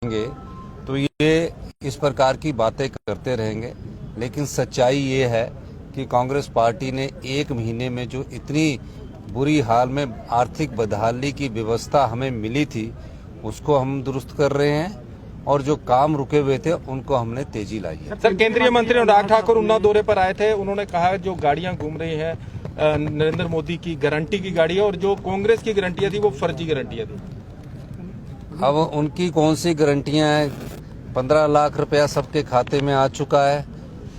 रहेंगे तो ये इस प्रकार की बातें करते रहेंगे, लेकिन सच्चाई ये है कि कांग्रेस पार्टी ने एक महीने में जो इतनी बुरी हाल में आर्थिक बदहाली की व्यवस्था हमें मिली थी उसको हम दुरुस्त कर रहे हैं और जो काम रुके हुए थे उनको हमने तेजी लाई है। सर, केंद्रीय मंत्री अनुराग ठाकुर उन्नाव दौरे पर आए थे। उन्होंने कहा जो गाड़ियां घूम रही हैं नरेंद्र मोदी की गारंटी की गाड़ी है और जो कांग्रेस की गारंटियां थी वो फर्जी गारंटियां थी। अब उनकी कौन सी गारंटियां हैं? 15 लाख रुपया सबके खाते में आ चुका है।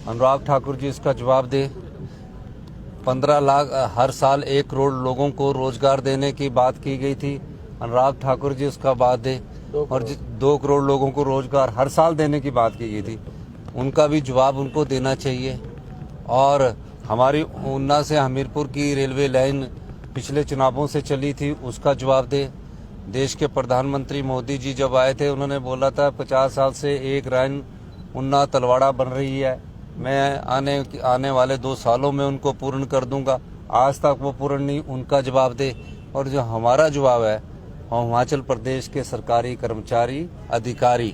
अनुराग ठाकुर जी इसका जवाब दे। 15 लाख हर साल 1 करोड़ लोगों को रोजगार देने की बात की गई थी। अनुराग ठाकुर जी उसका बात दे। और 2 करोड़ लोगों को रोजगार हर साल देने की बात की गई थी, उनका भी जवाब उनको देना चाहिए। और हमारी ऊना से हमीरपुर की रेलवे लाइन पिछले चुनावों से चली थी, उसका जवाब दे। देश के प्रधानमंत्री मोदी जी जब आए थे उन्होंने बोला था 50 साल से एक लाइन ऊना तलवाड़ा बन रही है, मैं आने वाले 2 सालों में उनको पूर्ण कर दूंगा। आज तक वो पूर्ण नहीं, उनका जवाब दे। और जो हमारा जवाब है, हिमाचल प्रदेश के सरकारी कर्मचारी अधिकारी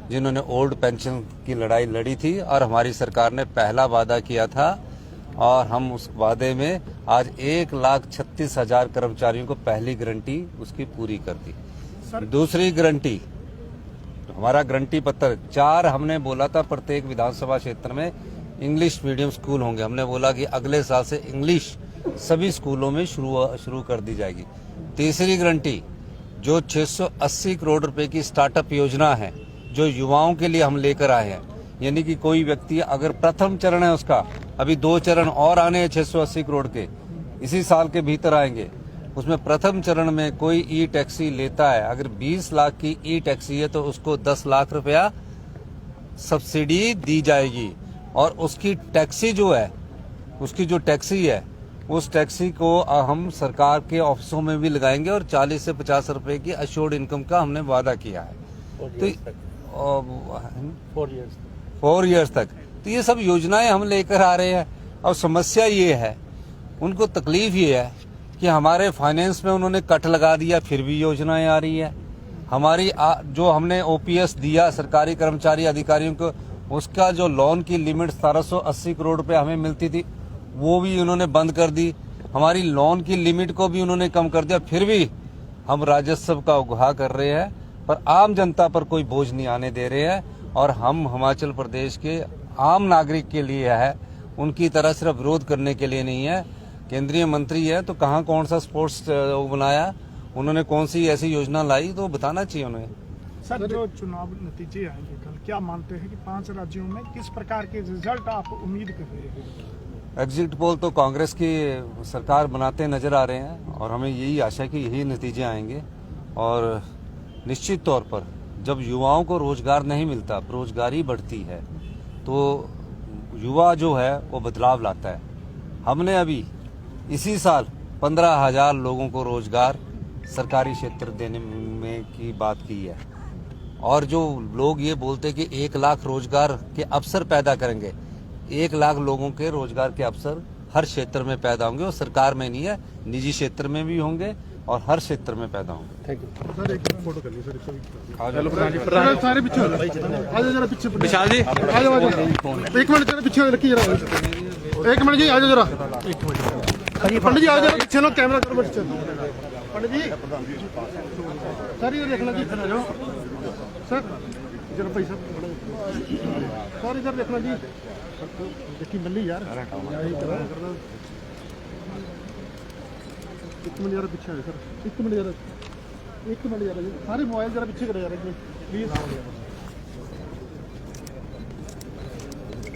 जिन्होंने ओल्ड पेंशन की लड़ाई लड़ी थी और हमारी सरकार ने पहला वादा किया था और हम उस वादे में आज 1,36,000 कर्मचारियों को पहली गारंटी उसकी पूरी कर दी। दूसरी गारंटी, हमारा गारंटी पत्र 4 हमने बोला था प्रत्येक विधानसभा क्षेत्र में इंग्लिश मीडियम स्कूल होंगे। हमने बोला कि अगले साल से इंग्लिश सभी स्कूलों में शुरू कर दी जाएगी। तीसरी गारंटी, जो 680 करोड़ रुपए की स्टार्टअप योजना है जो युवाओं के लिए हम लेकर आए हैं, यानी कि कोई व्यक्ति अगर प्रथम चरण है उसका, अभी 2 चरण और आने हैं 680 करोड़ के, इसी साल के भीतर आएंगे। उसमें प्रथम चरण में कोई ई टैक्सी लेता है, अगर 20 लाख की ई टैक्सी है तो उसको 10 लाख रुपया सब्सिडी दी जाएगी। और उसकी टैक्सी जो है, उसकी जो टैक्सी है उस टैक्सी को हम सरकार के ऑफिसों में भी लगाएंगे और 40 से 50 रुपए की अश्योर्ड इनकम का हमने वादा किया है। तो 4 इयर्स तक तो ये सब योजनाएं हम लेकर आ रहे हैं। अब समस्या ये है, उनको तकलीफ ये है कि हमारे फाइनेंस में उन्होंने कट लगा दिया, फिर भी योजनाएं आ रही है। हमारी जो हमने ओपीएस दिया सरकारी कर्मचारी अधिकारियों को, उसका जो लोन की लिमिट 1780 करोड़ रुपए हमें मिलती थी वो भी उन्होंने बंद कर दी। हमारी लोन की लिमिट को भी उन्होंने कम कर दिया, फिर भी हम राजस्व का उगाह कर रहे हैं, पर आम जनता पर कोई बोझ नहीं आने दे रहे हैं। और हम हिमाचल प्रदेश के आम नागरिक के लिए है, उनकी तरह सिर्फ विरोध करने के लिए नहीं है। केंद्रीय मंत्री है तो कहाँ कौन सा स्पोर्ट्स बनाया, उन्होंने कौन सी ऐसी योजना लाई तो बताना चाहिए उन्हें। सर, जो चुनाव नतीजे आएंगे कल, क्या मानते हैं कि 5 राज्यों में किस प्रकार के रिजल्ट आप उम्मीद कर रहे हैं? एग्जिट पोल तो कांग्रेस की सरकार बनाते नजर आ रहे हैं और हमें यही आशा है कि यही नतीजे आएंगे। और निश्चित तौर पर जब युवाओं को रोजगार नहीं मिलता, बेरोजगारी बढ़ती है, तो युवा जो है वो बदलाव लाता है। हमने अभी इसी साल 15,000 लोगों को रोजगार सरकारी क्षेत्र देने में की बात की है। और जो लोग ये बोलते कि 1 लाख रोजगार के अवसर पैदा करेंगे, 1 लाख लोगों के रोजगार के अवसर हर क्षेत्र में पैदा होंगे और सरकार में नहीं है, निजी क्षेत्र में भी होंगे और हर क्षेत्र में पैदा होंगे। Thank you sir. एक फोटो कर लीजिए सर, सारे पीछे आ जाओ, जरा पीछे विशाल जी आ जाओ। 1 मिनट जरा पीछे रखिए, जरा 1 मिनट जी, आ जाओ जरा। पंडित जी आ जाओ, पीछे लो, कैमरा करो बच्चे। पंडित जी सर इधर देखना जी, सर जरा पैसा सर इधर देखना जी, देखी मल्ली यार। 1 मिनट जरा पीछे आ सर, 1 मिनट जरा, 1 मिनट जरा, सारे मोबाइल जरा पीछे करो यार प्लीज।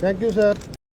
Thank you sir.